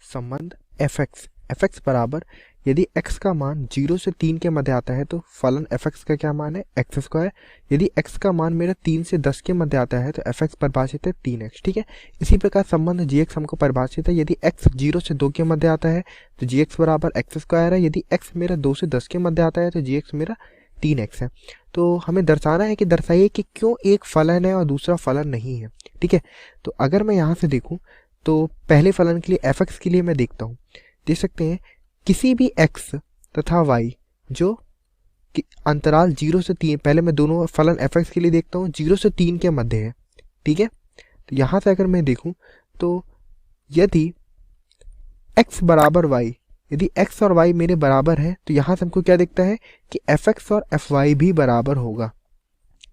संबंध F x बराबर यदि x का मान 0 से 3 के मध्य आता है तो फलन f(x) का क्या मान है एक्स स्क्वायर। यदि x का मान मेरा 3 से 10 के मध्य आता है तो f(x) परिभाषित है 3x। ठीक है, इसी प्रकार संबंध g(x) हमको परिभाषित है यदि x 0 से 2 के मध्य आता है तो g(x) बराबर एक्स स्क्वायर है। यदि x मेरा 2 से 10 के मध्य आता है तो g(x) मेरा 3x है। तो हमें दर्शाना है कि दर्शाइए कि क्यों एक फलन है और दूसरा फलन नहीं है। ठीक है, तो अगर मैं यहाँ से देखूँ तो पहले फलन के लिए f(x) के लिए मैं देखता हूँ, देख सकते हैं किसी भी x तथा y जो कि अंतराल 0 से 3, पहले मैं दोनों फलन f(x) के लिए देखता हूँ 0 से 3 के मध्य है। ठीक है, तो यहाँ से अगर मैं देखूँ तो यदि x बराबर y, यदि x और y मेरे बराबर है तो यहाँ से हमको क्या दिखता है कि f(x) और fy भी बराबर होगा।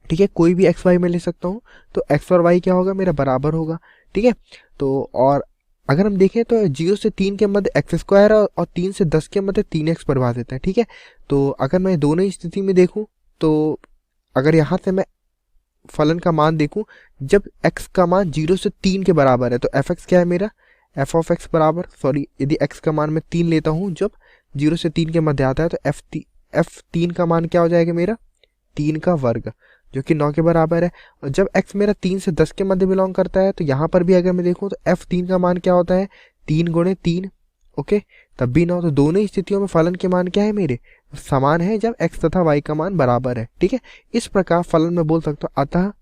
ठीक है, कोई भी x y मैं ले सकता हूँ तो x और y क्या होगा मेरा बराबर होगा। ठीक है, तो और अगर हम देखें तो 0 से 3 के मध्य एक्स स्क्वायर और 3 से 10 के मध्य 3x परिभाषित है। ठीक है, तो अगर मैं दोनों ही स्थिति में देखूं तो अगर यहाँ से मैं फलन का मान देखूं जब x का मान 0 से 3 के बराबर है तो f(x) क्या है मेरा f(x) बराबर यदि x का मान मैं 3 लेता हूं जब 0 से 3 के मध्य आता है तो f3 का मान क्या हो जाएगा मेरा 3 का वर्ग जो कि 9 के बराबर है। और जब x मेरा 3 से 10 के मध्य बिलोंग करता है तो यहाँ पर भी अगर मैं देखूँ तो f3 का मान क्या होता है 3 गुणे 3। ओके, तब भी 9। तो दोनों ही स्थितियों में फलन के मान क्या है मेरे समान है जब x तथा y का मान बराबर है। ठीक है, इस प्रकार फलन में बोल सकता हूँ अतः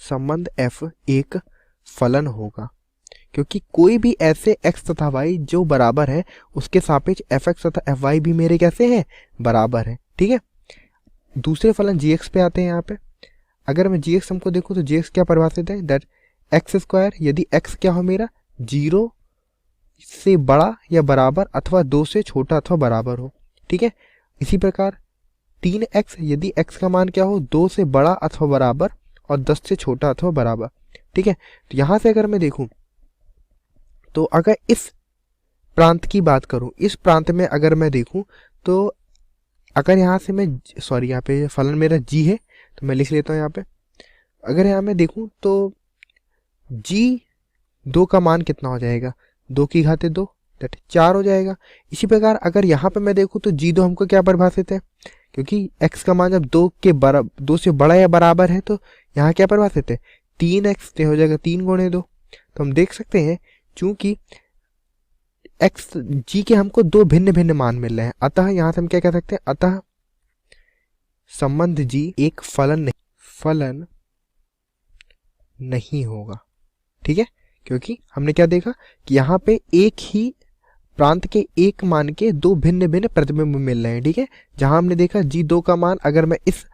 संबंध f एक फलन होगा क्योंकि कोई भी ऐसे x तथा y जो बराबर है उसके सापेक्ष f(x) तथा fy भी मेरे कैसे हैं बराबर है। ठीक है, दूसरे फलन g(x) पे आते हैं। यहाँ पे अगर मैं g(x) हमको देखूं तो g(x) क्या परिभाषित है दैट एक्स स्क्वायर, यदि x क्या हो मेरा 0 से बड़ा या बराबर अथवा 2 से छोटा अथवा बराबर हो। ठीक है, इसी प्रकार 3x यदि x का मान क्या हो 2 से बड़ा अथवा बराबर और 10 से छोटा अथवा बराबर। ठीक है, तो यहाँ से अगर मैं देखूं तो अगर इस प्रांत की बात करूं, इस प्रांत में अगर मैं देखूं तो अगर यहाँ से मैं यहाँ पे फलन मेरा g है तो मैं लिख लेता हूँ यहाँ पे। अगर यहाँ मैं देखूं तो g2 का मान कितना हो जाएगा 2 की घाते 2 दैट 4 हो जाएगा। इसी प्रकार अगर यहाँ पे मैं देखूं तो g2 हमको क्या परिभाषित है क्योंकि x का मान जब 2 से बड़ा या बराबर है तो यहाँ क्या परिभाषित है 3x हो जाएगा 3 गुणे 2। तो हम देख सकते हैं चूंकि x g के हमको 2 भिन्न भिन्न मान मिल रहे हैं अतः यहाँ से हम क्या कह सकते हैं अतः संबंध g एक फलन नहीं होगा। ठीक है, क्योंकि हमने क्या देखा कि यहाँ पे एक ही प्रांत के एक मान के 2 भिन्न भिन्न प्रतिबिंब मिल रहे हैं। ठीक है, जहां हमने देखा g2 का मान अगर मैं इस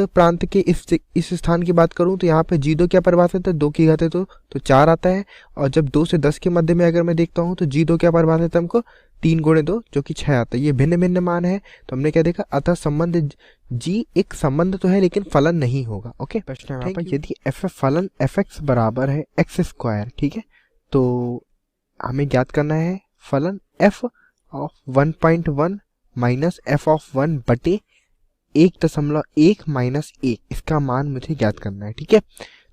प्रांत के इस स्थान की बात करूं तो यहाँ पे g2 क्या परिभाषित है 2 की घाते तो 4 आता है। और जब 2 से 10 के मध्य में अगर मैं देखता हूं तो g2 क्या परिभाषित है हमको 3 गुणे 2 जो कि 6 आता है। ये भिन्न भिन्न मान है तो हमने क्या देखा अतः संबंध g एक संबंध तो है लेकिन फलन नहीं होगा। ओके, प्रश्न यहाँ पर यदि फलन f(x) बराबर है एक्स स्क्वायर। ठीक है, तो हमें ज्ञात करना है फलन f of 1.1 minus f of 1 बटे 1.1 माइनस 1 इसका मान मुझे ज्ञात करना है। ठीक है,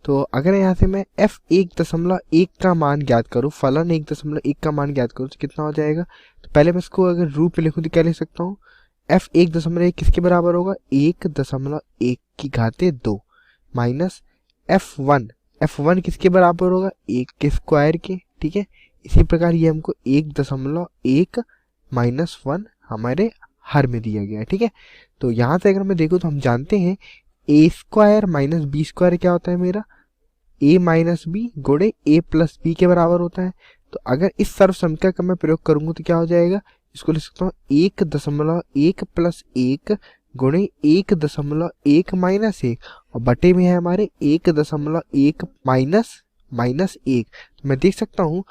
तो अगर यहाँ से मैं f 1.1 का मान ज्ञात करूँ फलन 1.1 का मान ज्ञात करूँ तो कितना हो जाएगा। तो पहले मैं इसको अगर रूप में लिखूँ तो क्या लिख सकता हूँ f 1.1 किसके बराबर होगा 1.1 की घाते 2 माइनस f1 किसके बराबर होगा 1 के स्क्वायर के। ठीक है, इसी प्रकार ये हमको 1.1 माइनस 1 हमारे हर में दिया गया है। ठीक है, तो यहाँ से अगर मैं देखूँ तो हम जानते हैं a square minus B square क्या होता है मेरा a माइनस बी गुणे a प्लस बी के बराबर होता है। तो अगर इस सर्वसमीकरण का मैं प्रयोग करूंगा तो क्या हो जाएगा, इसको लिख सकता हूँ 1.1 प्लस 1 गुणे 1.1 माइनस 1 और बटे में है हमारे 1.1 माइनस 1। तो मैं देख सकता हूँ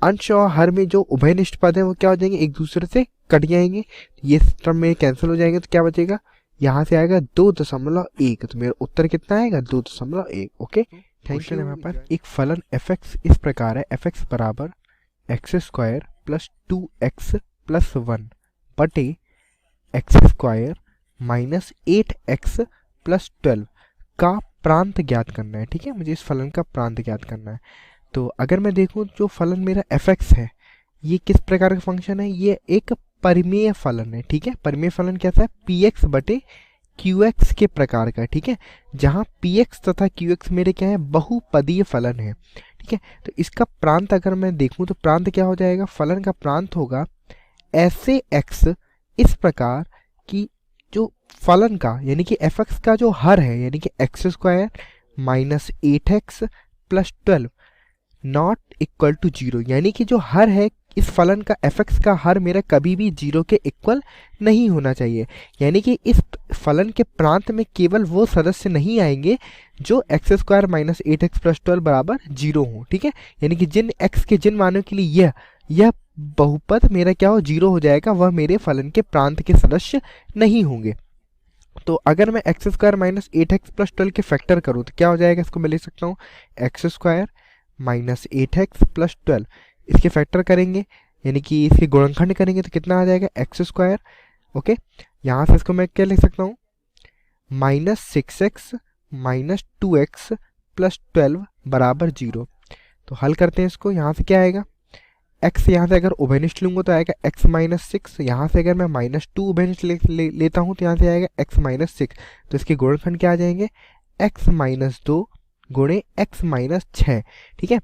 अंश और हर में जो उभयनिष्ठ पद है वो क्या हो जाएंगे एक दूसरे से कट जाएंगे, ये टर्म में कैंसिल हो जाएंगे तो क्या बचेगा यहाँ से आएगा 2.1। तो मेरा उत्तर कितना आएगा 2.1। Okay, thank you. यहाँ पर एक फलन f(x) इस प्रकार है f(x) बराबर x square plus 2x plus 1 बटे x square minus 8x plus 12 का प्रांत ज्ञात करना है, ठीक है, मुझे इस फलन का प्रांत ज्ञात करना है। तो अगर मैं देखूं जो फलन मेरा fx है ये किस प्रकार का फंक्शन है, ये एक परिमेय फलन है, ठीक है। परिमेय फलन कैसा है, px बटे qx के प्रकार का, ठीक है, जहां px तथा qx मेरे क्या है, बहुपदीय फलन है, ठीक है। तो इसका प्रांत अगर मैं देखूं तो प्रांत क्या हो जाएगा, फलन का प्रांत होगा ऐसे x इस प्रकार कि जो फलन का यानी कि fx का जो हर है यानी कि x square minus 8x plus 12 not equal to 0, यानी कि जो हर है इस फलन का fx का हर मेरा कभी भी 0 के इक्वल नहीं होना चाहिए, यानी कि इस फलन के प्रांत में केवल वो सदस्य नहीं आएंगे जो x square minus 8x plus 12 बराबर 0 हो, ठीक है। यानी कि जिन x के जिन मानों के लिए यह बहुपद मेरा क्या हो 0 हो जाएगा वह मेरे फलन के प्रांत के सदस्य नहीं होंगे। तो अगर मैं x square minus 8x plus 12 के फैक्टर करूँ तो क्या हो जाएगा, इसको मैं लिख सकता हूँ x square minus 8x plus 12, इसके फैक्टर करेंगे यानी कि इसके गुणनखंड करेंगे तो कितना आ जाएगा एक्स स्क्वायर, ओके। यहाँ से इसको मैं क्या लिख सकता हूँ minus 6x minus 2x plus 12 बराबर 0। तो हल करते हैं इसको, यहाँ से क्या आएगा x, यहाँ से अगर उभयनिष्ठ लूंगा तो आएगा x माइनस 6, यहाँ से अगर मैं माइनस 2 उभयनिष्ठ लेता हूँ तो यहाँ से आएगा x माइनस 6। तो इसके गुणनखंड क्या आ जाएंगे x माइनस 2 गुणे x माइनस 6, ठीक है।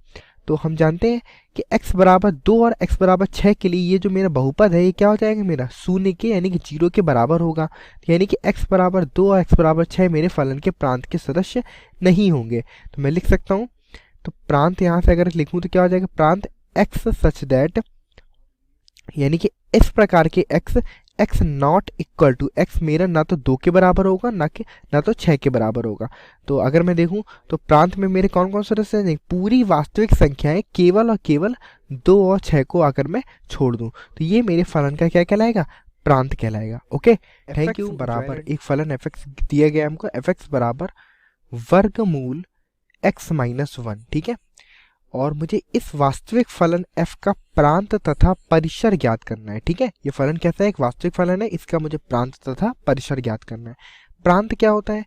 तो हम जानते हैं कि x बराबर 2 और x बराबर 6 के लिए ये जो मेरा बहुपद है ये क्या हो जाएगा मेरा शून्य के यानी कि 0 के बराबर होगा, यानी कि x बराबर 2 और x बराबर 6 मेरे फलन के प्रांत के सदस्य नहीं होंगे। तो मैं लिख सकता हूँ, तो प्रांत यहाँ से अगर लिखूँ तो क्या हो जाएगा प्रांत x सच दैट, यानी कि इस प्रकार के x not equal to x मेरा ना तो 2 के बराबर होगा ना तो 6 के बराबर होगा। तो अगर मैं देखूं तो प्रांत में मेरे कौन कौन से सदस्य हैं, पूरी वास्तविक संख्याएं केवल और केवल 2 और 6 को अगर मैं छोड़ दूं तो ये मेरे फलन का क्या कहलाएगा, प्रांत कहलाएगा, ओके। Thank you. बराबर एक फलन fx दिया गया हमको, fx बराबर वर्गमूल x माइनस 1, ठीक है। और मुझे इस वास्तविक फलन f का प्रांत तथा परिसर ज्ञात करना है, ठीक है। ये फलन कैसा है, एक वास्तविक फलन है, इसका मुझे प्रांत तथा परिसर ज्ञात करना है। प्रांत क्या होता है,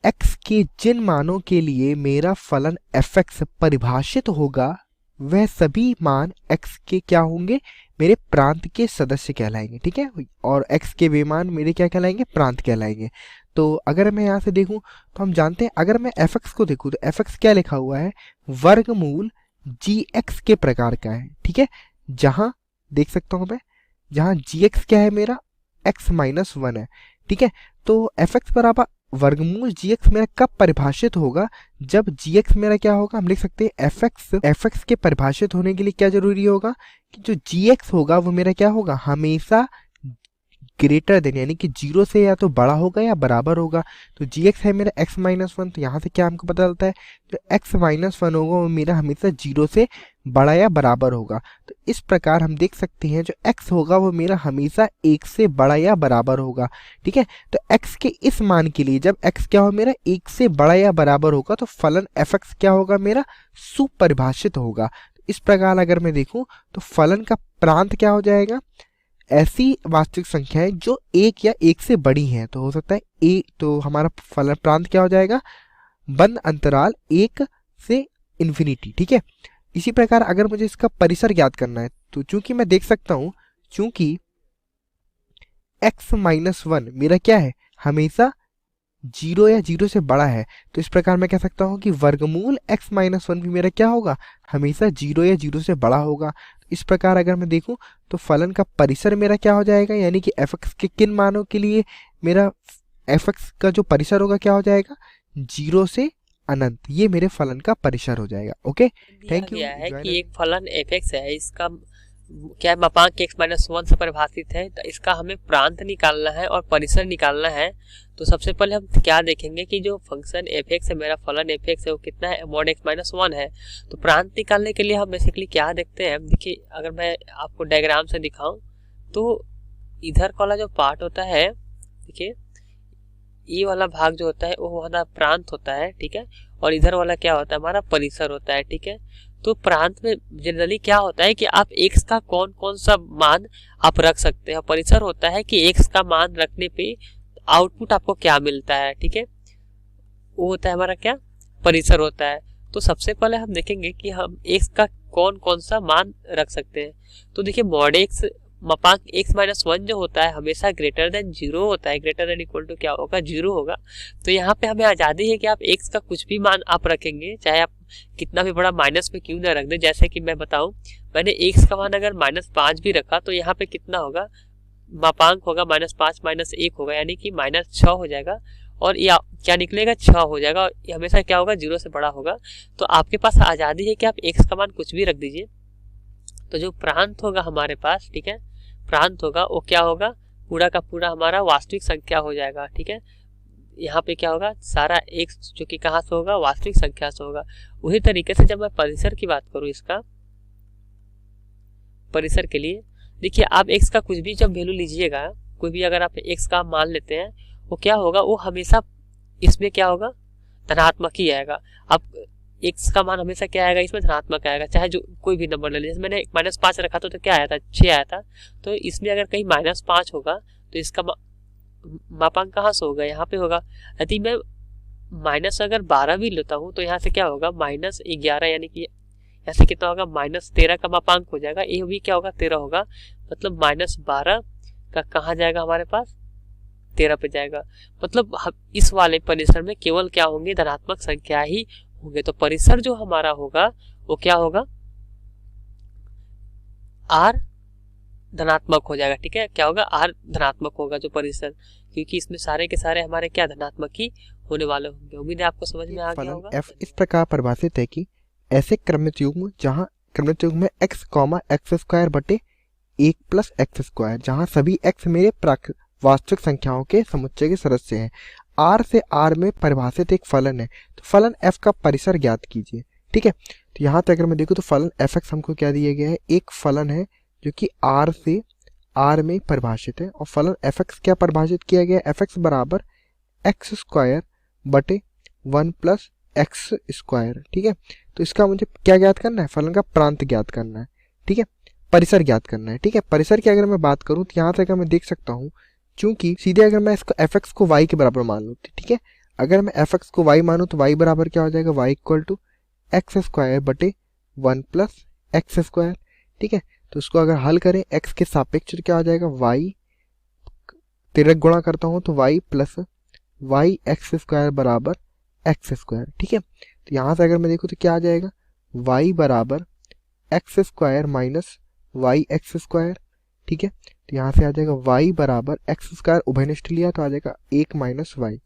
x के जिन मानों के लिए मेरा फलन fx परिभाषित होगा वह सभी मान x के क्या होंगे, मेरे प्रांत के सदस्य कहलाएंगे, ठीक है। और x के वे मान मेरे क्या कहलाएंगे, प्रांत कहलाएंगे। तो अगर मैं यहाँ से देखूं तो हम जानते हैं, अगर मैं fx को देखूं तो fx क्या लिखा हुआ है, वर्गमूल gx के प्रकार का है, ठीक है। जहां देख सकता हूं मैं, जहां gx क्या है मेरा x माइनस 1 है, ठीक है। तो fx बराबर वर्गमूल gx मेरा कब परिभाषित होगा, जब gx मेरा क्या होगा, हम लिख सकते हैं fx के परिभाषित होने के लिए क्या जरूरी होगा कि जो gx होगा वो मेरा क्या होगा, हमेशा ग्रेटर देन यानी कि 0 से या तो बड़ा होगा या बराबर होगा। तो gx है मेरा x माइनस 1, तो यहाँ से क्या हमको पता चलता है, जो x माइनस 1 होगा वो मेरा हमेशा 0 से बड़ा या बराबर होगा। तो इस प्रकार हम देख सकते हैं जो x होगा वो मेरा हमेशा 1 से बड़ा या बराबर होगा, ठीक है। तो x के इस मान के लिए जब x क्या हो मेरा 1 से बड़ा या बराबर होगा तो फलन fx क्या होगा मेरा सुपरिभाषित होगा। इस प्रकार अगर मैं देखूं तो फलन का प्रांत क्या हो जाएगा, ऐसी वास्तविक संख्याएं जो 1 या 1 से बड़ी हैं। तो हो सकता है ए, तो हमारा फलन प्रांत क्या हो जाएगा, बंद अंतराल 1 से इन्फिनिटी, ठीक है। इसी प्रकार अगर मुझे इसका परिसर ज्ञात करना है तो चूंकि मैं देख सकता हूं चूंकि x माइनस 1 मेरा क्या है, हमेशा 0 या 0 से बड़ा है, तो इस प्रकार मैं कह सकता हूं कि वर्गमूल x माइनस 1 भी मेरा क्या होगा, हमेशा 0 या 0 से बड़ा होगा। इस प्रकार अगर मैं देखूं तो फलन का परिसर मेरा क्या हो जाएगा, यानी कि fx के किन मानों के लिए मेरा fx का जो परिसर होगा क्या हो जाएगा, 0 से अनंत, ये मेरे फलन का परिसर हो जाएगा, ओके। Thank you. है कि एक फलन fx है, इसका क्या मापांक x माइनस 1 से परिभाषित है, तो इसका हमें प्रांत निकालना है और परिसर निकालना है। तो सबसे पहले हम क्या देखेंगे कि जो फंक्शन fx है, मेरा फलन fx है वो कितना है, mod x माइनस 1 है। तो प्रांत निकालने के लिए हम बेसिकली क्या देखते हैं, देखिए अगर मैं आपको डायग्राम से दिखाऊं तो इधर वाला जो पार्ट होता है, देखिए ये वाला भाग जो होता है वो हमारा प्रांत होता है, ठीक है। और इधर वाला क्या होता है, हमारा परिसर होता है, ठीक है। तो प्रांत में जनरली क्या होता है कि आप x का कौन कौन सा मान आप रख सकते हैं, परिसर होता है कि x का मान रखने पे आउटपुट आपको क्या मिलता है, ठीक है। वो होता है हमारा क्या, परिसर होता है। तो सबसे पहले हम देखेंगे कि हम x का कौन कौन सा मान रख सकते हैं। तो देखिए मॉड x मापांक x माइनस 1 जो होता है हमेशा ग्रेटर देन 0 होता है, ग्रेटर देन इक्वल टू क्या होगा, 0 होगा। तो यहाँ पे हमें आज़ादी है कि आप x का कुछ भी मान आप रखेंगे, चाहे आप कितना भी बड़ा माइनस में क्यों ना रख दें। जैसे कि मैं बताऊं, मैंने x का मान अगर -5 भी रखा तो यहाँ पे कितना होगा, मापांक होगा -5 -1 होगा, यानी कि -6 हो जाएगा। और या क्या निकलेगा, 6 हो जाएगा। ये हमेशा क्या होगा, 0 से बड़ा होगा। तो आपके पास आज़ादी है कि आप x का मान कुछ भी रख दीजिए। तो जो प्रांत होगा हमारे पास, ठीक है, प्रांत होगा वो क्या होगा, पूरा का पूरा हमारा वास्तविक संख्या हो जाएगा। ठीक है, यहाँ पे क्या होगा, सारा x जो कि कहाँ से होगा, वास्तविक संख्या से होगा। उसी तरीके से जब मैं परिसर की बात करूँ, इसका परिसर के लिए देखिए, आप x का कुछ भी जब वैल्यू लीजिएगा, कोई भी अगर आप x का मान लेते हैं, वो क्या होगा, वो हमेशा इसमें क्या होगा, धनात्मक ही आएगा। अब x का मान हमेशा क्या आएगा, इसमें धनात्मक आएगा, चाहे जो कोई भी नंबर ले लीजिए। जैसे मैंने -5 रखा तो क्या आया था, 6 आया था। तो इसमें अगर कहीं -5 होगा तो इसका मापांक कहाँ से होगा, यहाँ पे होगा। यदि मैं अगर 12 भी लेता हूँ तो यहाँ से क्या होगा, -11, यानी कि ऐसे कितना होगा, -13 का मापांक हो जाएगा। ये भी क्या होगा, 13 होगा। मतलब -12 का कहाँ जाएगा, हमारे पास 13 पे जाएगा। मतलब इस वाले परिसर में केवल क्या होंगे, धनात्मक संख्या ही होंगे। तो परिसर जो हमारा होगा वो क्या होगा, r धनात्मक हो जाएगा। ठीक है, क्या होगा, r धनात्मक होगा जो परिसर, क्योंकि इसमें सारे के सारे हमारे क्या धनात्मक ही होने वाले होंगे। उम्मीद है आपको समझ में आ गया होगा। f इस प्रकार परिभाषित है कि ऐसे क्रमित युग्म जहाँ क्रमित युग्म में x x स्क्वायर बटे 1 प्लस x स्क्वायर, जहाँ सभी x मेरे वास्तविक संख्याओं के समुच्चय के सदस्य हैं। r से r में परिभाषित एक फलन है, तो फलन f का परिसर ज्ञात कीजिए। ठीक है, तो यहाँ पे अगर मैं देखूँ तो फलन fx हमको क्या दिया गया है, एक फलन है जो कि r से r में परिभाषित है। और फलन fx क्या परिभाषित किया गया है, fx बराबर x स्क्वायर बटे 1 प्लस एक्स स्क्वायर। ठीक है, तो इसका मुझे क्या ज्ञात करना है, फलन का प्रांत ज्ञात करना है। ठीक है, परिसर ज्ञात करना है। ठीक है, परिसर की अगर मैं बात करूं तो यहाँ से अगर मैं देख सकता हूँ, चूंकि सीधे अगर मैं इसको fx को y के बराबर मान लूँ, ठीक है, अगर मैं fx को y मानूं तो y बराबर क्या हो जाएगा, y equal to x square बटे 1 प्लस एक्स स्क्वायर। ठीक है, तो उसको अगर हल करें x के सापेक्ष तो क्या हो जाएगा, y तिरक गुणा करता हूँ तो y plus y x square बराबर एक्स स्क्वायर। ठीक है, तो यहाँ से अगर मैं देखूँ तो क्या आ जाएगा, y बराबर x square minus y x square. ठीक है, तो यहाँ से आ जाएगा y बराबर एक्स स्क्वायर, उभयनिष्ठ लिया तो आ जाएगा 1 माइनस वाई।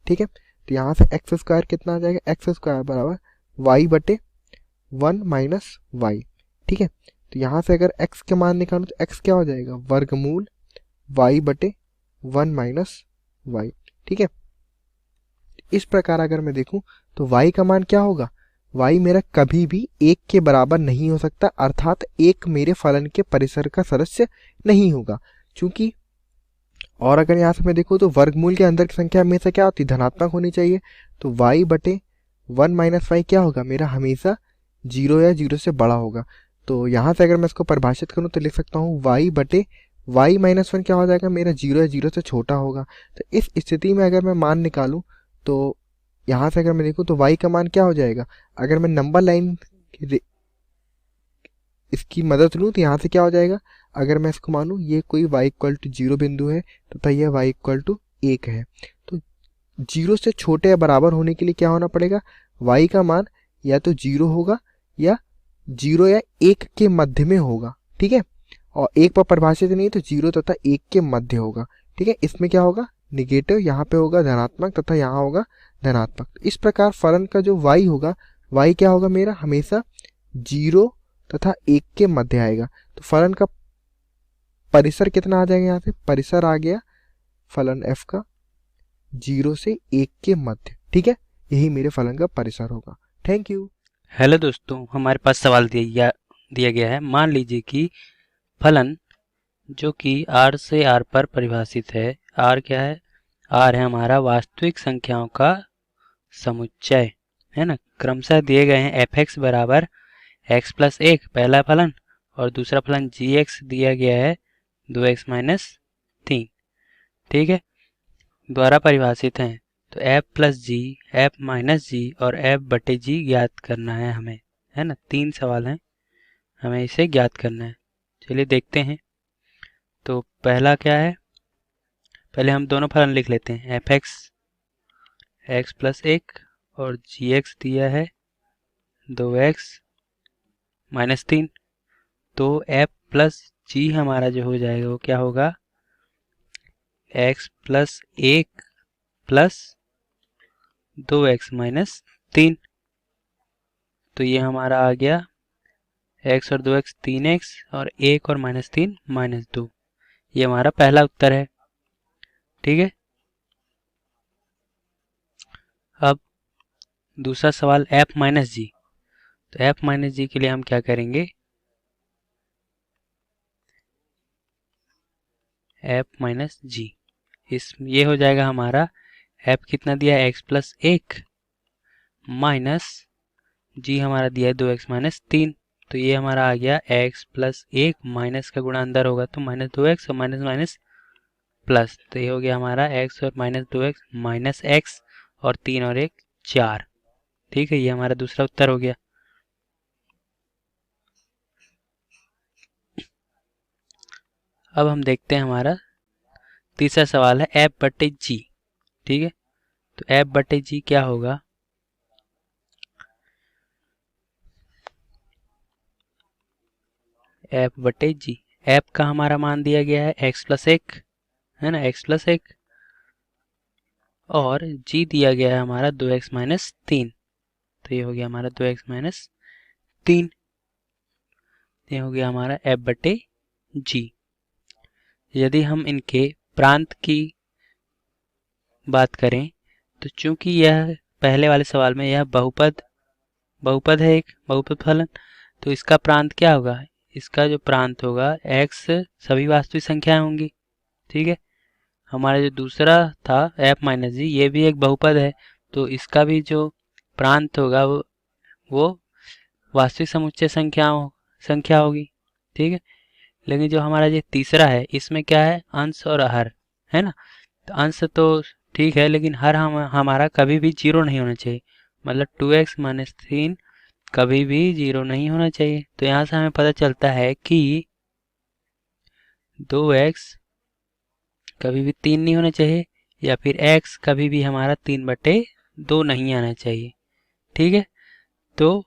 ठीक है, तो यहाँ से एक्स स्क्वायर कितना आ जाएगा, एक्स स्क्वायर बराबर y बटे 1 माइनस वाई। ठीक है, तो यहाँ से अगर x के मान निकालूँ तो x क्या हो जाएगा, वर्गमूल y बटे 1 माइनस वाई। ठीक है, इस प्रकार अगर मैं देखूं तो y का मान क्या होगा, y मेरा कभी भी 1 के बराबर नहीं हो सकता, अर्थात 1 मेरे फलन के परिसर का सदस्य नहीं होगा। चूंकि और अगर यहाँ से मैं देखूं तो वर्गमूल के अंदर की संख्या हमेशा क्या होती है, धनात्मक होनी चाहिए। तो y बटे 1 माइनस वाई क्या होगा, मेरा हमेशा 0 या 0 से बड़ा होगा। तो यहाँ से अगर मैं इसको परिभाषित करूँ तो लिख सकता हूँ y बटे y माइनस 1 क्या हो जाएगा, मेरा 0 या 0 से छोटा होगा। तो इस स्थिति में अगर मैं मान निकालूं तो यहाँ से अगर मैं देखूं तो y का मान क्या हो जाएगा, अगर मैं नंबर लाइन इसकी मदद लूँ तो यहाँ से क्या हो जाएगा, अगर मैं इसको मानूं ये कोई y इक्वल टू 0 बिंदु है तथा यह y इक्वल टू 1 है, तो 0 से छोटे या बराबर होने के लिए क्या होना पड़ेगा, y का मान या तो 0 होगा या 0 या 1 के मध्य में होगा। ठीक है, और 1 पर परिभाषित नहीं तो 0 तथा 1 के मध्य होगा। ठीक है, इसमें क्या होगा, निगेटिव, यहाँ पे होगा धनात्मक तथा यहाँ होगा धनात्मक। इस प्रकार फलन का जो y होगा, y क्या होगा मेरा हमेशा 0 तथा 1 के मध्य आएगा। तो फलन का परिसर कितना आ जाएगा, यहाँ से परिसर आ गया फलन f का 0 से 1 के मध्य। ठीक है, यही मेरे फलन का परिसर होगा। Thank you. हेलो दोस्तों, हमारे पास सवाल दिया गया है। मान लीजिए कि फलन जो कि r से r पर परिभाषित है, r क्या है, r है हमारा वास्तविक संख्याओं का समुच्चय, है ना। क्रमशः दिए गए हैं fx बराबर x प्लस 1 पहला फलन और दूसरा फलन gx दिया गया है 2x माइनस 3। ठीक है, द्वारा परिभाषित हैं। तो f प्लस जी, f माइनस जी और f बटे जी ज्ञात करना है हमें, है ना। 3 सवाल हैं, हमें इसे ज्ञात करना है। चलिए देखते हैं। तो पहला क्या है, पहले हम दोनों फलन लिख लेते हैं। एफ एक्स एक्स प्लस 1 और जी एक्स दिया है 2x माइनस 3। तो f प्लस जी हमारा जो हो जाएगा वो क्या होगा, x plus 1 plus 2x minus 3। तो ये हमारा आ गया x और 2x 3x और 1 और माइनस 3 माइनस 2। ये हमारा पहला उत्तर है, ठीक है। अब दूसरा सवाल f माइनस जी। तो f माइनस जी के लिए हम क्या करेंगे, f माइनस जी, ये हो जाएगा हमारा f कितना दिया है x प्लस 1 माइनस जी हमारा दिया है 2x माइनस 3। तो ये हमारा आ गया x प्लस 1 माइनस का गुणा अंदर होगा तो माइनस 2x और माइनस माइनस प्लस। तो ये हो गया हमारा x और माइनस 2x माइनस x और 3 और 1 4। ठीक है, ये हमारा दूसरा उत्तर हो गया। अब हम देखते हैं हमारा तीसरा सवाल है f बटे जी। ठीक है, तो f बटे जी क्या होगा, f बटे जी, f का हमारा मान दिया गया है x प्लस 1, है ना, x प्लस 1 और g दिया गया है हमारा 2x माइनस 3। तो ये हो गया हमारा 2x माइनस 3। ये हो गया हमारा f बटे जी। यदि हम इनके प्रांत की बात करें तो चूंकि यह पहले वाले सवाल में यह बहुपद है, एक बहुपद फलन, तो इसका प्रांत क्या होगा, इसका जो प्रांत होगा x सभी वास्तविक संख्याएं होंगी। ठीक है, हमारा जो दूसरा था f माइनस जी, ये भी एक बहुपद है, तो इसका भी जो प्रांत होगा वो वास्तविक समुच्चय संख्या होगी। ठीक है, लेकिन जो हमारा ये तीसरा है इसमें क्या है, अंश और हर, है ना। तो अंश तो ठीक है, लेकिन हर हमारा कभी भी 0 नहीं होना चाहिए, मतलब 2x माइनस 3 कभी भी 0 नहीं होना चाहिए। तो यहाँ से हमें पता चलता है कि 2x कभी भी 3 नहीं होना चाहिए, या फिर x कभी भी हमारा 3/2 नहीं आना चाहिए। ठीक है, तो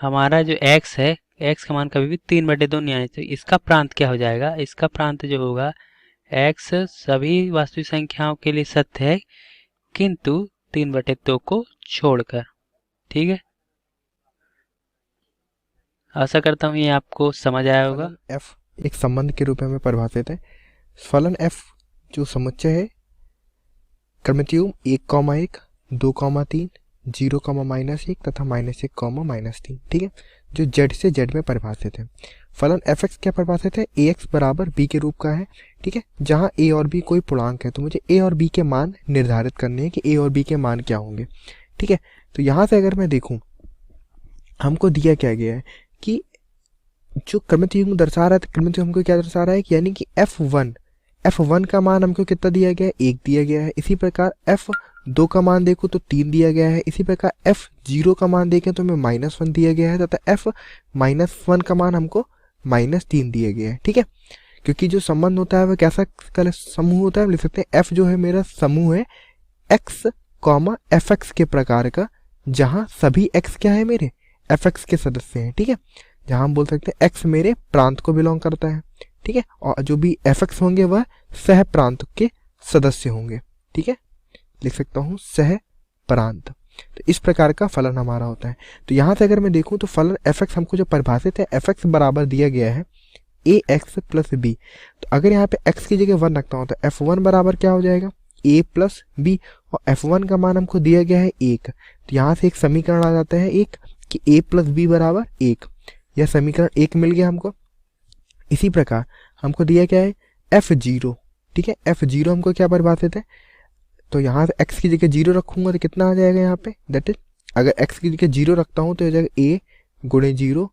हमारा जो x है, x का मान कभी भी 3/2 नहीं आना चाहिए। इसका प्रांत क्या हो जाएगा, इसका प्रांत जो होगा x सभी वास्तविक संख्याओं के लिए सत्य है किंतु 3/2 को छोड़कर। ठीक है, आशा करता हूँ ये आपको समझ आया होगा। f एक संबंध के रूप में परिभाषित है। फलन f जो समुच्चय है क्रमितियुम 1,1, 2,3, 0,-1 तथा -1,-3। ठीक है, जो z से z में परिभाषित है। फलन fx क्या परिभाषित है, ax बराबर b के रूप का है। ठीक है, जहां a और b कोई पूर्णांक है, तो मुझे a और b के मान निर्धारित करने हैं कि a और b के मान क्या होंगे। ठीक है, तो यहाँ से अगर मैं देखूं, हमको दिया क्या गया है कि जो क्रमितियुग्म दर्शा रहा है, क्रमितियुग्म हमको क्या दर्शा रहा है कि यानी कि f1 का मान हमको कितना दिया गया है, 1 दिया गया है। इसी प्रकार f2 का मान देखो तो 3 दिया गया है। इसी प्रकार f0 का मान देखें तो हमें -1 दिया गया है तथा f-1 का मान हमको -3 दिया गया है। ठीक है, क्योंकि जो संबंध होता है वह कैसा समूह होता है, लिख सकते हैं f जो है मेरा समूह है x, fx के प्रकार का, जहां सभी x क्या है, मेरे fx के सदस्य हैं। ठीक है, जहां हम बोल सकते हैं x मेरे प्रांत को बिलोंग करता है। ठीक है, और जो भी fx होंगे वह सह प्रांत के सदस्य होंगे। ठीक है, लिख सकता हूं सह प्रांत। तो इस प्रकार का फलन हमारा होता है। तो यहाँ से अगर मैं देखूं तो फलन fx हमको जो परिभाषित है, fx बराबर दिया गया है ax प्लस b। तो अगर यहाँ पे x की जगह 1 रखता हूँ तो f1 बराबर क्या हो जाएगा, a प्लस b, और f1 का मान हमको दिया गया है 1। तो यहाँ से एक समीकरण आ जाता है एक कि a प्लस b बराबर 1। यह समीकरण 1 मिल गया हमको। इसी प्रकार हमको दिया क्या है f0। ठीक है, f0 हमको क्या परिभाषित है, तो यहाँ से x की जगह 0 रखूंगा तो कितना आ जाएगा यहाँ पे, दैट इज अगर x की जगह 0 रखता हूँ तो हो जाएगा a गुणे 0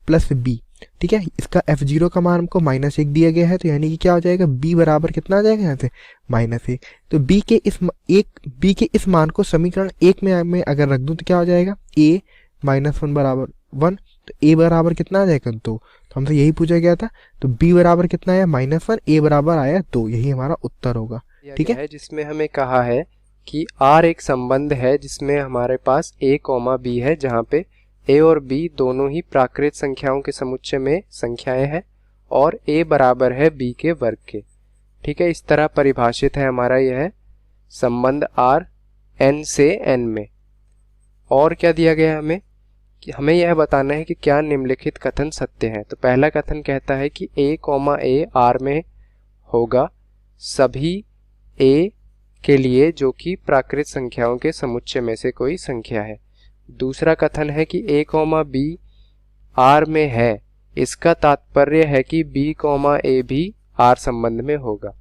प्लस b। ठीक है। इसका f0 का मान हमको -1 दिया गया है, तो यानी कि क्या हो जाएगा, b बराबर कितना आ जाएगा यहाँ से -1। तो b के इस मान को समीकरण 1 में अगर रख दूं तो क्या हो जाएगा, a -1 बराबर 1। तो a बराबर कितना आ जाएगा 2। तो हमसे यही पूछा गया था। तो b बराबर कितना आया -1, a बराबर आया 2। यही हमारा उत्तर होगा। ठीक है, जिसमें हमें कहा है कि R एक संबंध है जिसमें हमारे पास a, b है, जहाँ पे a और b दोनों ही प्राकृत संख्याओं के समुच्चय में संख्याएं हैं और a बराबर है b के वर्ग के। ठीक है, इस तरह परिभाषित है हमारा यह संबंध R n से n में। और क्या दिया गया है हमें कि हमें यह बताना है कि क्या निम्नलिखित कथन सत्य है। तो पहला कथन कहता है कि a, R में होगा सभी a के लिए जो कि प्राकृत संख्याओं के समुच्चय में से कोई संख्या है। दूसरा कथन है कि a, b R में है, इसका तात्पर्य है कि b, a भी R संबंध में होगा।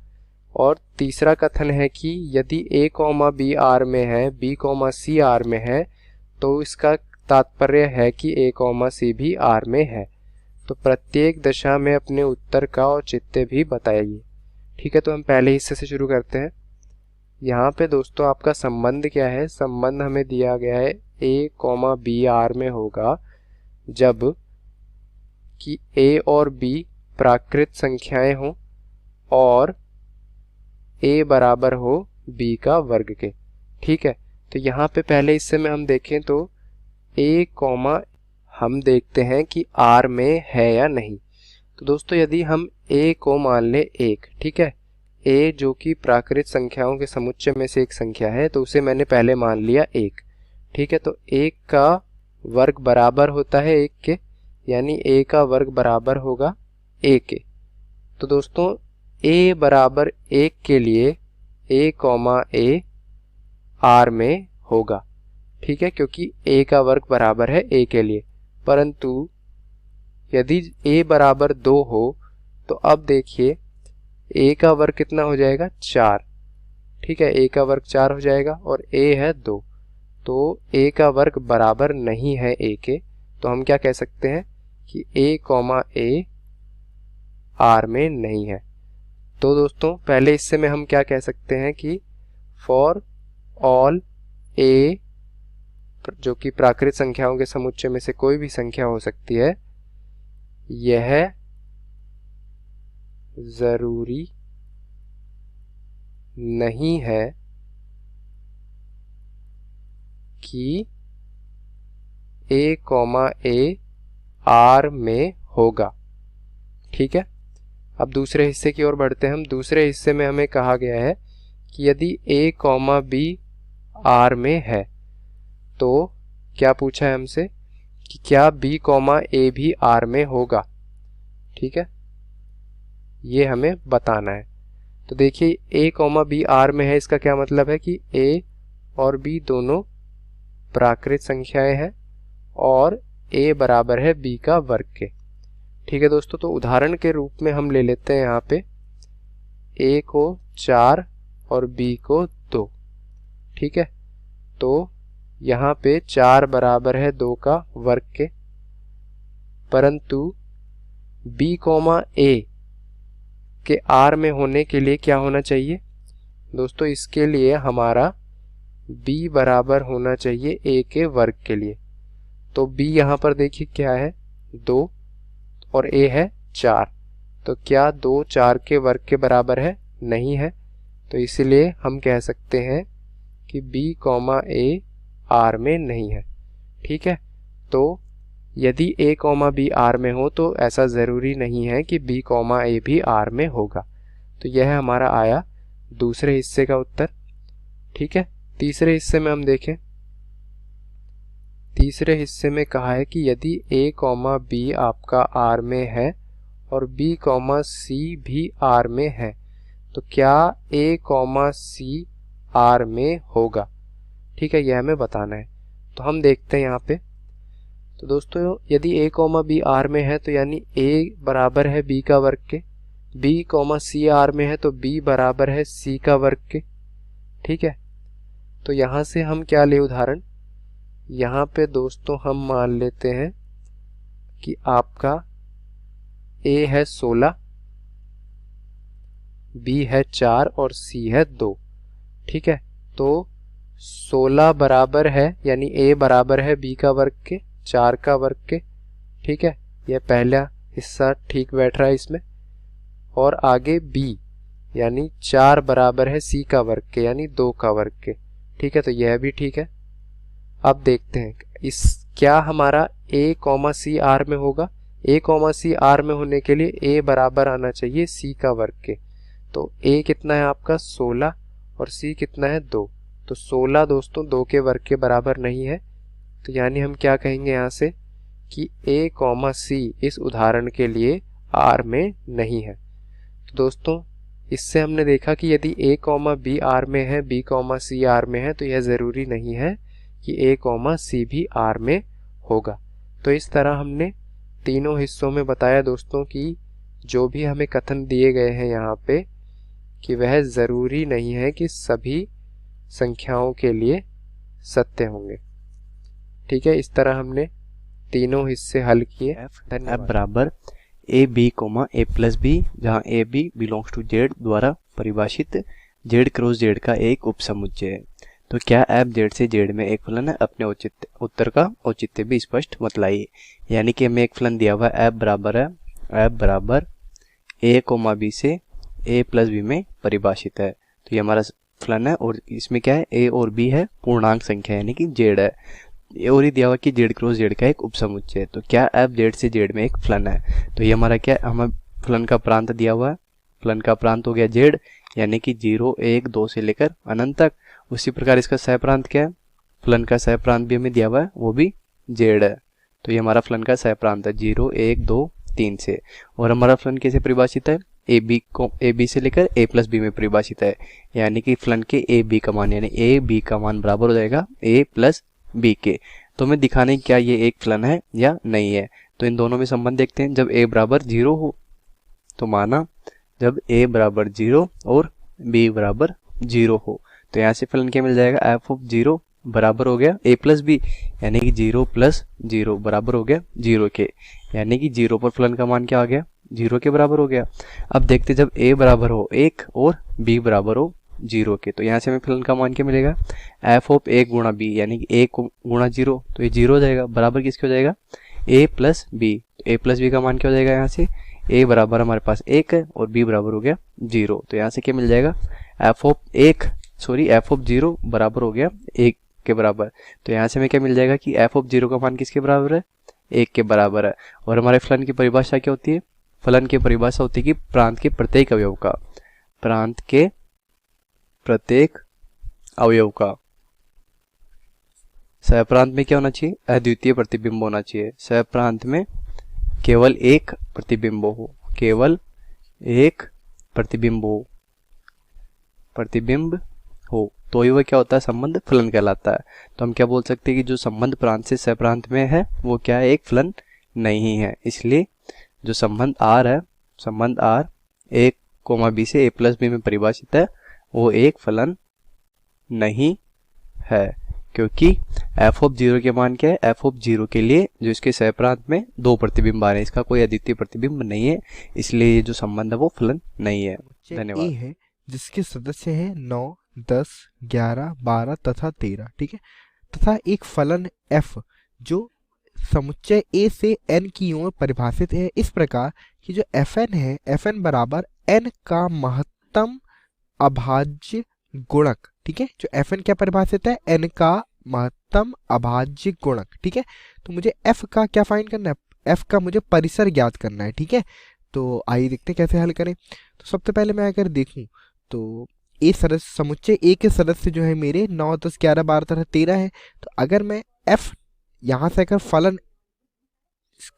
और तीसरा कथन है कि यदि a, b R में है, b, c R में है, तो इसका तात्पर्य है कि a, c भी R में है। तो प्रत्येक दशा में अपने उत्तर का औचित्य भी बताइए। ठीक है, तो हम पहले हिस्से से शुरू करते हैं। यहाँ पे दोस्तों आपका संबंध क्या है, संबंध हमें दिया गया है a, b R में होगा जब कि a और b प्राकृत संख्याएं हों और a बराबर हो b का वर्ग के। ठीक है, तो यहाँ पे पहले हिस्से में हम देखें तो a, हम देखते हैं कि R में है या नहीं। तो दोस्तों यदि हम a को मान ले 1, ठीक है, a जो कि प्राकृत संख्याओं के समुच्चय में से एक संख्या है, तो उसे मैंने पहले मान लिया 1। ठीक है, तो 1 का वर्ग बराबर होता है 1 के, यानी a का वर्ग बराबर होगा a के। तो दोस्तों a बराबर 1 के लिए a, a R में होगा। ठीक है, क्योंकि a का वर्ग बराबर है a के लिए। परंतु यदि a बराबर 2 हो तो अब देखिए a का वर्ग कितना हो जाएगा, 4। ठीक है, a का वर्ग 4 हो जाएगा और a है 2, तो a का वर्ग बराबर नहीं है a के। तो हम क्या कह सकते हैं कि a, a R में नहीं है। तो दोस्तों पहले हिस्से में हम क्या कह सकते हैं कि फॉर ऑल a जो कि प्राकृत संख्याओं के समुच्चय में से कोई भी संख्या हो सकती है, यह जरूरी नहीं है कि a, a R में होगा। ठीक है, अब दूसरे हिस्से की ओर बढ़ते हैं हम। दूसरे हिस्से में हमें कहा गया है कि यदि a, b R में है, तो क्या पूछा है हमसे कि क्या b, a भी R में होगा। ठीक है, ये हमें बताना है। तो देखिए a, b R में है, इसका क्या मतलब है कि a और b दोनों प्राकृत संख्याएं हैं और a बराबर है b का वर्ग के। ठीक है दोस्तों, तो उदाहरण के रूप में हम ले लेते हैं यहाँ पे a को 4 और b को 2। ठीक है, तो यहाँ पे 4 बराबर है 2 का वर्ग के, परंतु b, a के R में होने के लिए क्या होना चाहिए दोस्तों, इसके लिए हमारा b बराबर होना चाहिए a के वर्ग के लिए। तो b यहाँ पर देखिए क्या है, 2 और a है 4। तो क्या 2 4 के वर्ग के बराबर है, नहीं है। तो इसलिए हम कह सकते हैं कि b, a R में नहीं है। ठीक है, तो यदि a, b R में हो तो ऐसा ज़रूरी नहीं है कि b, a भी R में होगा। तो यह हमारा आया दूसरे हिस्से का उत्तर। ठीक है, तीसरे हिस्से में हम देखें। तीसरे हिस्से में कहा है कि यदि a, b आपका R में है और b, c भी R में है, तो क्या a, c R में होगा। ठीक है, यह हमें बताना है। तो हम देखते हैं यहाँ पे। तो दोस्तों यदि a, b R में है तो यानी a बराबर है b का वर्ग के, b, c R में है तो b बराबर है c का वर्ग के। ठीक है, तो यहाँ से हम क्या ले उदाहरण, यहाँ पे दोस्तों हम मान लेते हैं कि आपका ए है 16, बी है 4 और सी है 2। ठीक है, तो 16 बराबर है यानी ए बराबर है बी का वर्ग के 4 का वर्ग के। ठीक है, यह पहला हिस्सा ठीक बैठ रहा है इसमें। और आगे बी यानी 4 बराबर है सी का वर्ग के यानी 2 का वर्ग के। ठीक है, तो यह भी ठीक है। अब देखते हैं इस क्या हमारा ए कॉमा सी आर में होगा। ए कॉमा सी आर में होने के लिए ए बराबर आना चाहिए सी का वर्ग के। तो ए कितना है आपका 16 और सी कितना है 2। तो 16 दोस्तों 2 के वर्ग के बराबर नहीं है। तो यानी हम क्या कहेंगे यहाँ से कि ए कॉमा सी इस उदाहरण के लिए आर में नहीं है। तो दोस्तों इससे हमने देखा कि यदि ए कॉमा बी आर में है, बी कॉमा सी आर में है, तो यह ज़रूरी नहीं है कि ए कॉमा सी भी आर में होगा। तो इस तरह हमने तीनों हिस्सों में बताया दोस्तों कि जो भी हमें कथन दिए गए हैं यहाँ पे कि वह ज़रूरी नहीं है कि सभी संख्याओं के लिए सत्य होंगे। ठीक है, इस तरह हमने तीनों हिस्से हल किए। एफ धन्यवाद। बराबर A B comma A plus B, जहाँ A B belongs to Z द्वारा परिभाषित जेड क्रॉस जेड का एक उपसमुच्चय है। तो क्या एफ जेड से जेड में एक फलन है? अपने औचित्य उत्तर का औचित्य भी स्पष्ट मतलाइए। यानी कि हमें एक फलन दिया हुआ है एफ बराबर ए कोमा बी से ए प्लस बी में परिभाषित है। तो ये हमारा फलन है और इसमें क्या है, ए और बी है पूर्णांक संख्या यानी कि जेड है। और ही दिया हुआ कि जेड क्रॉस जेड का एक उपसमुच्चय है। तो क्या एफ जेड से जेड में एक फलन है? तो ये हमारा क्या है, हमें फलन का प्रांत दिया हुआ है। फलन का प्रांत हो गया जेड यानी कि 0, 1, 2 से लेकर अनंत तक। उसी प्रकार इसका सह प्रांत क्या है, फलन का सह प्रांत भी हमें दिया हुआ है, वो भी जेड है। तो ये हमारा फलन का सह प्रांत है 0, 1, 2, 3 से। और हमारा फलन कैसे परिभाषित है, ए बी से लेकर ए प्लस बी में परिभाषित है। यानी कि फलन के ए बी का मान यानी ए बी का मान बराबर हो जाएगा ए प्लस बी के। तो हमें दिखाने क्या ये एक फलन है या नहीं है। तो इन दोनों में संबंध देखते हैं। जब ए बराबर 0 हो तो माना, जब ए बराबर 0 और बी बराबर 0 हो तो यहाँ से फलन क्या मिल जाएगा, एफ ऑफ 0 बराबर हो गया ए प्लस बी यानी कि 0 प्लस 0 बराबर हो गया 0 के। यानी कि 0 पर फलन का मान क्या आ गया, 0 के बराबर हो गया। अब देखते जब ए बराबर हो 1 और बी बराबर हो 0 के, तो यहाँ से हमें फलन का मान क्या मिलेगा, एफ ऑफ 1 गुणा बी यानी कि 1 गुणा 0, तो ये 0 हो जाएगा। बराबर किसके हो जाएगा, ए प्लस बी। ए प्लस बी का मान क्या हो जाएगा, यहाँ से ए बराबर हमारे पास 1 है और बी बराबर हो गया 0। तो यहाँ से क्या मिल जाएगा, एफ ऑफ 0 बराबर हो गया 1 के बराबर। तो यहाँ से हमें क्या मिल जाएगा कि एफ ऑफ 0 का मान किसके बराबर है, 1 के बराबर है। और हमारे फलन की परिभाषा क्या होती है, फलन की परिभाषा होती है कि प्रांत के प्रत्येक अवयव का, प्रांत के प्रत्येक अवयव का सहप्रांत में क्या होना चाहिए, अद्वितीय प्रतिबिंब होना चाहिए। सहप्रांत में केवल एक प्रतिबिंब हो, केवल एक प्रतिबिंब हो तो ही वह क्या होता है, संबंध फलन कहलाता है। तो हम क्या बोल सकते हैं कि जो संबंध प्रांत से सहप्रांत में है वो क्या है, एक फलन नहीं है। इसलिए जो संबंध आर है, संबंध आर ए कोमा बी से ए प्लस बी में परिभाषित है, वो एक फलन नहीं है। क्योंकि एफ ऑफ 0 के मान क्या है, एफ ऑफ 0 के लिए जो इसके सहप्रांत में 2 प्रतिबिंब आ रहे हैं, इसका कोई अद्वितीय प्रतिबिंब नहीं है, इसलिए ये जो संबंध है वो फलन नहीं है। धन्यवाद। ए है जिसके सदस्य हैं 9, 10, 11, 12 तथा 13, ठीक है, तथा एक फलन f जो समुच्चय a से n की ओर परिभाषित है इस प्रकार कि जो fn है, fn बराबर n का महत्तम अभाज्य गुणक, ठीक है। जो fn क्या परिभाषित है, n का महत्तम अभाज्य गुणक, ठीक है। तो मुझे f का क्या फाइंड करना है, f का मुझे परिसर ज्ञात करना है, ठीक है। तो आइए देखते हैं कैसे हल करें। तो सबसे पहले मैं अगर देखूं तो ए सदस्य समुच्चय ए के सदस्य जो है मेरे 9, 10, 11, 12 तथा 13 है। तो अगर मैं f यहाँ से अगर फलन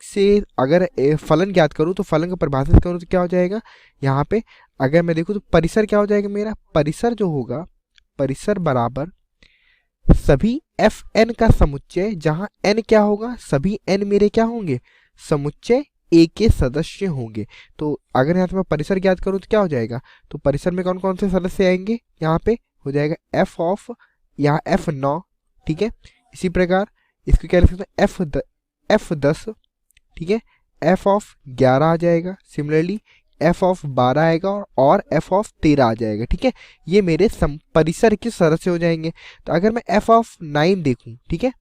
से अगर फलन ज्ञात करूँ तो फलन को परिभाषित करूँ तो क्या हो जाएगा, यहाँ पे अगर मैं देखूँ तो परिसर क्या हो जाएगा, मेरा परिसर जो होगा, परिसर बराबर सभी एफ एन का समुच्चय, जहाँ n क्या होगा, सभी n मेरे क्या होंगे, समुच्चय ए के सदस्य होंगे। तो अगर यहाँ से मैं परिसर ज्ञात करूँ तो क्या हो जाएगा, तो परिसर में कौन कौन से सदस्य आएंगे, यहाँ पे हो जाएगा एफ ऑफ यहाँ F9, ठीक है। इसी प्रकार इसको क्या लिख सकते हैं, F10, ठीक है, f ऑफ 11 आ जाएगा, सिमिलरली f ऑफ 12 आएगा और f ऑफ 13 आ जाएगा। ठीक है, ये मेरे परिसर के सदस्य हो जाएंगे। तो अगर मैं f ऑफ 9 देखूं, ठीक है,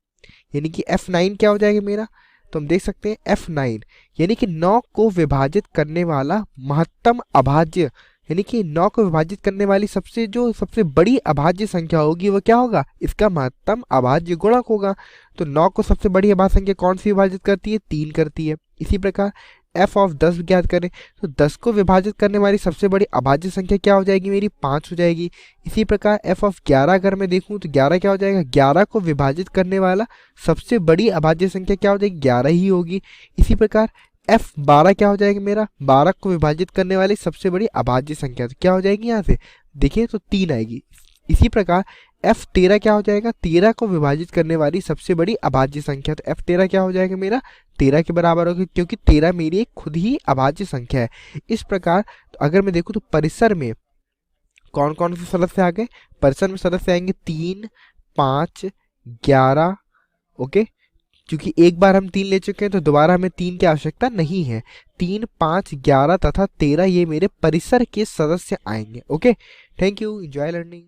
यानी कि f9 क्या हो जाएगा मेरा, तो हम देख सकते हैं f9 यानी कि 9 को विभाजित करने वाला महत्तम अभाज्य, यानी कि 9 को विभाजित करने वाली सबसे बड़ी अभाज्य संख्या होगी वो क्या होगा, इसका महत्तम अभाज्य गुणक होगा। तो 9 को सबसे बड़ी अभाज्य संख्या कौन सी विभाजित करती है, 3 करती है। इसी प्रकार f ऑफ 10 ज्ञात करें तो 10 को विभाजित करने वाली सबसे बड़ी अभाज्य संख्या क्या हो जाएगी मेरी, 5 हो जाएगी। इसी प्रकार f ऑफ 11 अगर मैं देखूं तो 11 क्या हो जाएगा, 11 को विभाजित करने वाला सबसे बड़ी अभाज्य संख्या क्या हो जाएगी, 11 ही होगी। इसी प्रकार f12 क्या हो जाएगा मेरा, 12 को विभाजित करने वाली सबसे बड़ी अभाज्य संख्या, तो क्या हो जाएगी यहाँ से देखिए तो 3 आएगी। इसी प्रकार f13 क्या हो जाएगा, 13 को विभाजित करने वाली सबसे बड़ी अभाज्य संख्या, तो f13 क्या हो जाएगा मेरा, 13 के बराबर होगी, क्योंकि 13 मेरी एक खुद ही अभाज्य संख्या है। इस प्रकार तो अगर मैं देखूं तो परिसर में कौन कौन से सदस्य आ गए, परिसर में सदस्य आएंगे 3, 5, 11। ओके, क्योंकि एक बार हम 3 ले चुके हैं तो दोबारा हमें 3 की आवश्यकता नहीं है। 3, 5, 11 तथा 13 ये मेरे परिसर के सदस्य आएंगे। Okay, thank you, enjoy learning.